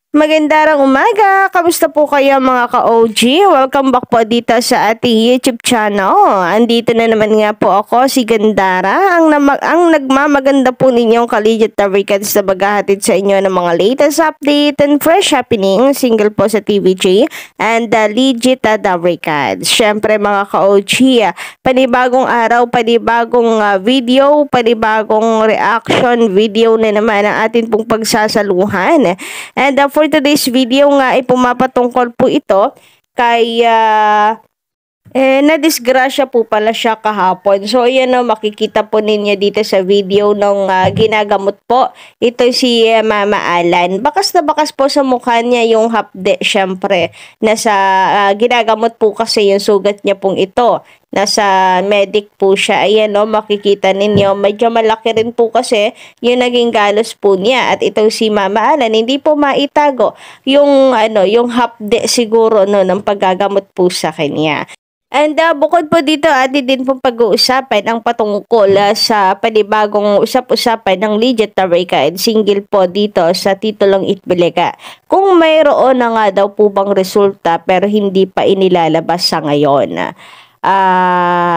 Magandang umaga! Kamusta po kayo mga ka-OG? Welcome back po dito sa ating YouTube channel. Andito na naman nga po ako, si Gandara, ang nagmamaganda po ninyong Collegiate Recads na maghahatid sa inyo ng mga latest update and fresh happening single po sa TVJ and legit Recads. Syempre mga ka-OG, panibagong araw, panibagong video, panibagong reaction video na naman ang atin pong pagsasaluhan. And for today's video nga ay pumapatungkol po ito kay nadisgrasya po pala siya kahapon. So ayan o, makikita po ninyo dito sa video nung ginagamot po. Ito si Mama Alan. Bakas na bakas po sa mukha niya yung hapde, syempre. Nasa ginagamot po kasi yung sugat niya pong ito. Nasa medic po siya. Ayan o, makikita ninyo. Medyo malaki rin po kasi yung naging galos po niya. At ito si Mama Alan, hindi po maitago yung, yung hapde siguro no, ng paggagamot po sa kanya. And bukod po dito, atin din pong pag-uusapan ang patungkol sa panibagong usap-usapan ng Legit Recads single po dito sa titulong Itbulaga. Kung mayroon na nga daw po bang resulta pero hindi pa inilalabas sa ngayon.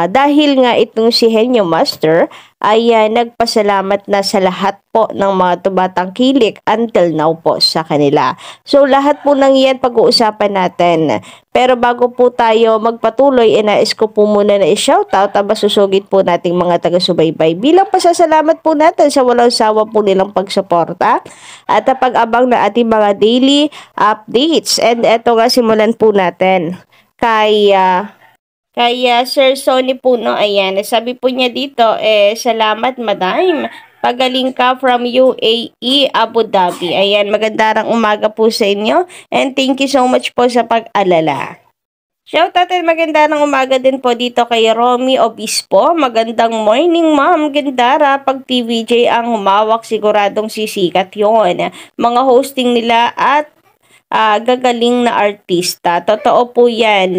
Dahil nga itong si Henyo Master ay nagpasalamat na sa lahat po ng mga tumatangkilik until now po sa kanila. So lahat po ng iyan pag-uusapan natin. Pero bago po tayo magpatuloy, nais ko po muna na i-shoutout ang masusugid po nating mga taga-subaybay bilang pasasalamat po natin sa walang sawa po nilang pagsuporta at pag-abang na ating mga daily updates. And eto nga, simulan po natin kaya Sir Sonny po, no, ayan, sabi po niya dito, salamat madam, pagaling ka from UAE, Abu Dhabi. Ayan, magandang umaga po sa inyo and thank you so much po sa pag-alala. Shoutout at magandang umaga din po dito kay Romy Obispo. Magandang morning ma'am, Gandara. Pag TVJ ang humawak, siguradong sisikat yon. Mga hosting nila at gagaling na artista. Totoo po yan.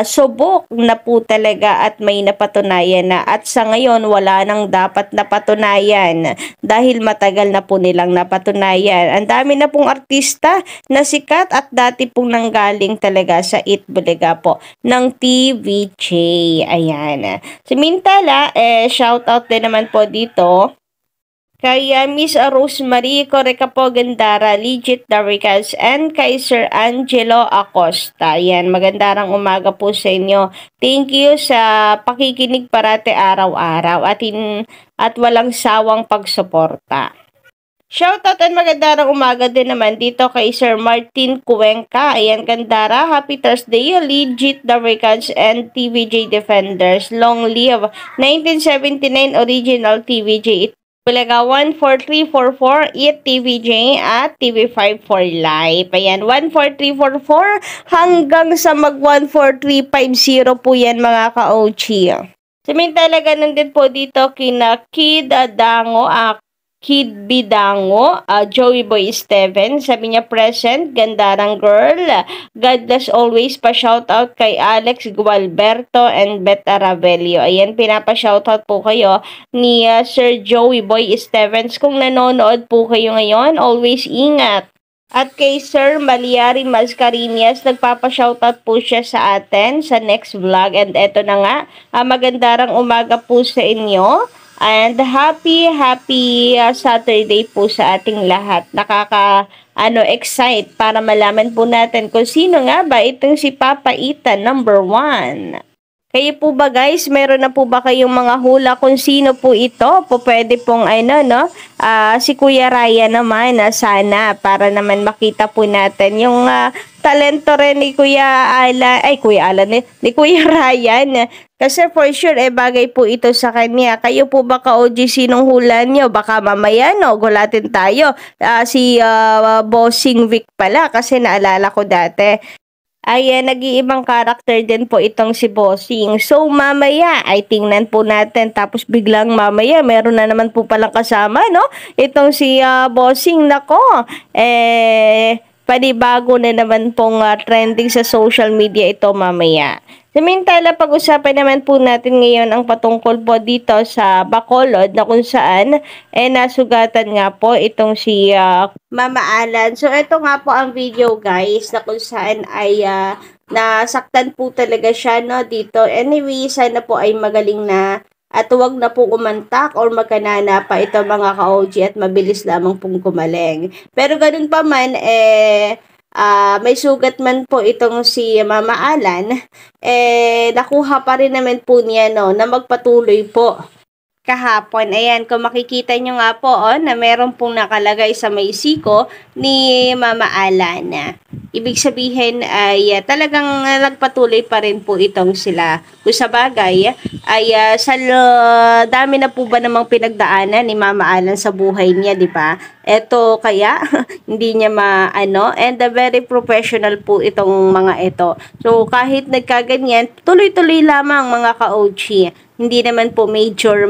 Subok na po talaga at may napatunayan na. At sa ngayon, wala nang dapat napatunayan dahil matagal na po nilang napatunayan. Ang dami na pong artista na sikat at dati pong nanggaling talaga sa Itbulaga po ng TVJ. Ayan. Samantala, shoutout din naman po dito kay Miss Rosemary Correca Gandara, Legit Recads, and kay Sir Angelo Acosta. Yan, magandang umaga po sa inyo. Thank you sa pakikinig parate araw-araw at walang sawang pagsuporta. Shoutout at magandang umaga din naman dito kay Sir Martin Cuenca. Ayan, Gandara, happy Thursday, Legit Recads and TVJ Defenders. Long live 1979 original TVJ Itbulaga 14344 TVJ at TV5 for life. Ayan, 14344 hanggang sa mag 14350 po yan mga ka-OG. Samantala ganun din po dito kina Kid Adango, Kid Bidango, Joey Boy Steven, sabi niya present, Gandarang girl, God bless always, pa-shoutout kay Alex Gualberto and Beth Aravelio. Ayan, pinapa-shoutout po kayo ni Sir Joey Boy Stevens. Kung nanonood po kayo ngayon, always ingat. At kay Sir Maliari Mascarinias, nagpapa-shoutout po siya sa atin sa next vlog. And eto na nga, magandang umaga po sa inyo. And happy Saturday po sa ating lahat. Excite para malaman po natin kung sino nga ba itong si Papa Ethan number 1. Kayo po ba guys, meron na po ba kayong mga hula kung sino po ito? Pwede pong si Kuya Ryan naman, sana para naman makita po natin yung talento rin ni Kuya Ryan. Kasi for sure, bagay po ito sa kanya. Kayo po ba ka-OG, sinong hula nyo? Baka mamaya, gulatin tayo. Si Bossing Vic pala, kasi naalala ko dati. Ay nag-iibang karakter din po itong si Bossing. So mamaya ay tingnan po natin, tapos biglang mamaya meron na naman po palang kasama, no? Itong si Bossing, nako. Panibago na naman pong trending sa social media ito mamaya. Samantala, pag-usapan naman po natin ngayon ang patungkol po dito sa Bacolod na kung saan nasugatan nga po itong si Mama Alan. So, ito nga po ang video guys na kung saan ay nasaktan po talaga siya no, dito. Anyway, sana po ay magaling na at huwag na po umantak or magkanana pa ito mga ka-OG at mabilis lamang pong gumaling. Pero ganun pa man, may sugat man po itong si Mama Alan, nakuha pa rin naman po niya no, na magpatuloy po kahapon. Ayan, kung makikita nyo nga po na meron pong nakalagay sa may siko ni Mama Alan. Ibig sabihin ay talagang nagpatuloy pa rin po itong sila. Kung sa bagay ay sa dami na po ba namang pinagdaanan ni Mama Alan sa buhay niya, di ba? Eto kaya hindi niya maano, and very professional po itong mga ito. So kahit nagkaganyan, tuloy-tuloy lamang mga ka-OG. Hindi naman po major.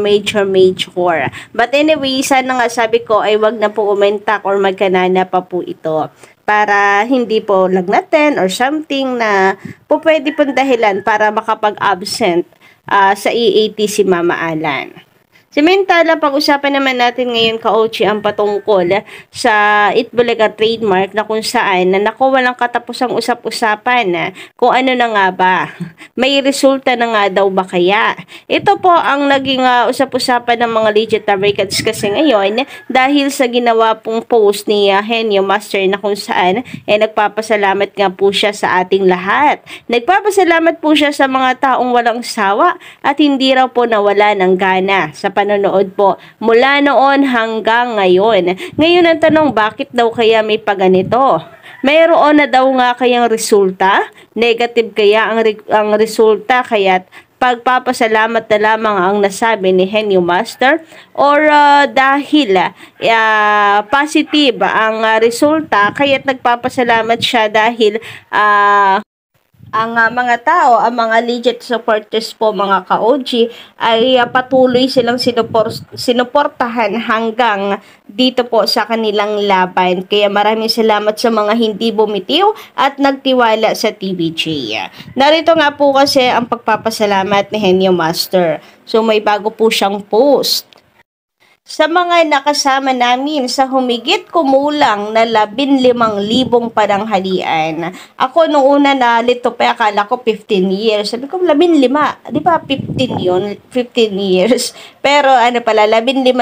But anyway, sana nga sabi ko ay wag na po umentak or magkanana pa po ito. Para hindi po lagnatin or something na po pwede pong dahilan para makapag-absent sa EAT si Mama Alan. Samantala, pag-usapan naman natin ngayon ka-OG ang patungkol sa Itbulaga trademark na kung saan walang katapusang usap-usapan kung ano na nga ba. May resulta na nga daw ba kaya? Ito po ang naging usap-usapan ng mga legit Americans kasi ngayon dahil sa ginawa pong post ni Henyo Master na kung saan nagpapasalamat nga po siya sa ating lahat. Nagpapasalamat po siya sa mga taong walang sawa at hindi raw po nawala ng gana sa panonood po mula noon hanggang ngayon. Ngayon ang tanong, bakit daw kaya may paganito? Mayroon na daw nga kayang resulta? Negative kaya ang resulta kaya't pagpapasalamat na lamang ang nasabi ni Henyo Master or dahil positive ang resulta kaya't nagpapasalamat siya dahil ang mga tao, ang mga legit supporters po mga ka-OG ay patuloy silang sinuportahan hanggang dito po sa kanilang laban. Kaya maraming salamat sa mga hindi bumitiw at nagtiwala sa TVJ. Narito nga po kasi ang pagpapasalamat ni Henyo Master. So may bago po siyang post. Sa mga nakasama namin sa humigit kumulang na 15,000 pananghalian. Ako nung una na lito pa, akala ko 15 years. Sabi ko 15, di ba 15 yun? 15 years. Pero ano pala, 15,000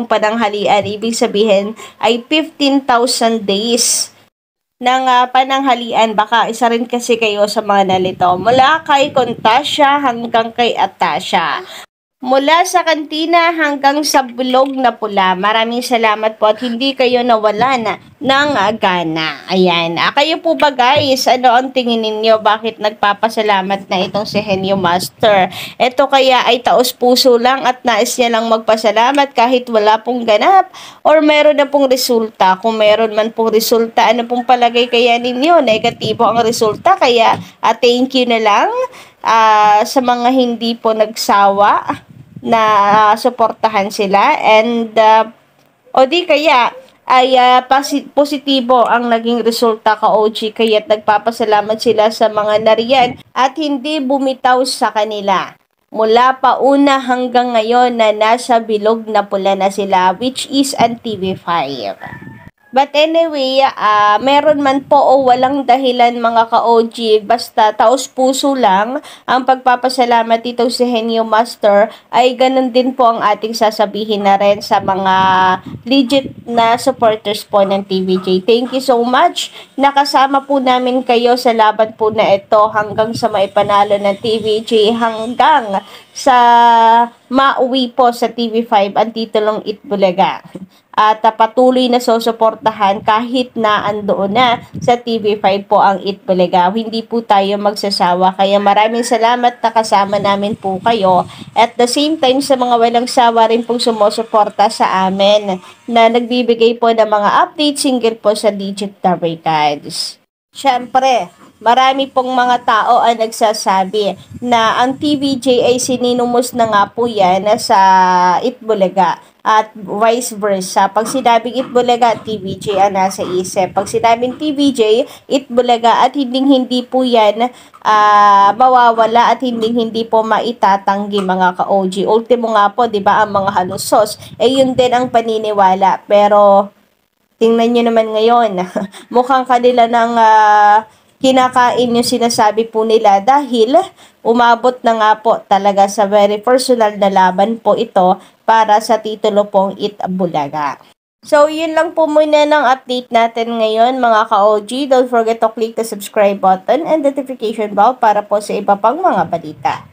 pananghalian. Ibig sabihin ay 15,000 days ng pananghalian. Baka isa rin kasi kayo sa mga nalito. Mula kay Contasha hanggang kay Atasha. Mula sa kantina hanggang sa bulog na pula. Maraming salamat po at hindi kayo nawalan ng gana. Ayan. Kayo po ba guys? Ano ang tingin ninyo? Bakit nagpapasalamat na itong si Henyo Master? Ito kaya ay taos puso lang at nais niya lang magpasalamat kahit wala pong ganap or meron na pong resulta. Kung meron man pong resulta, ano pong palagay kaya ninyo? Negatibo ang resulta kaya thank you na lang sa mga hindi po nagsawa na suportahan sila and o di kaya ay positibo ang naging resulta ka-OG kaya't nagpapasalamat sila sa mga nariyan at hindi bumitaw sa kanila. Mula pa una hanggang ngayon na nasa bilog na pula na sila which is ang TV5. But anyway, meron man po o walang dahilan mga ka-OG, basta taos puso lang ang pagpapasalamat dito si Henyo Master, ay ganun din po ang ating sasabihin na rin sa mga legit na supporters po ng TVJ. Thank you so much. Nakasama po namin kayo sa laban po na ito hanggang sa maipanalo ng TVJ, hanggang sa mauwi po sa TV5 ang titulong Itbulaga. At patuloy na susuportahan kahit na andoon na sa TV5 po ang Itbulaga. Hindi po tayo magsasawa. Kaya maraming salamat na kasama namin po kayo. At the same time sa mga walang sawa rin pong sumusuporta sa amin na nagbibigay po ng mga updates single po sa Digit Records. Siyempre, marami pong mga tao ang nagsasabi na ang TVJ ay sininumos na nga po yan sa Itbulaga at vice versa. Pag sinabing Itbulaga, TVJ ang nasa isip. Pag sinabing TVJ, Itbulaga at hindi po yan mawawala at hindi po maitatanggi mga ka-OG. Ultimo nga po, 'di ba, ang mga halusos, yun din ang paniniwala. Pero tingnan nyo naman ngayon, mukhang kanila ng kinakain yung sinasabi po nila dahil umabot na nga po talaga sa very personal na laban po ito para sa titulo pong Itbulaga. So, yun lang po muna ng update natin ngayon mga ka-OG. Don't forget to click the subscribe button and notification bell para po sa iba pang mga balita.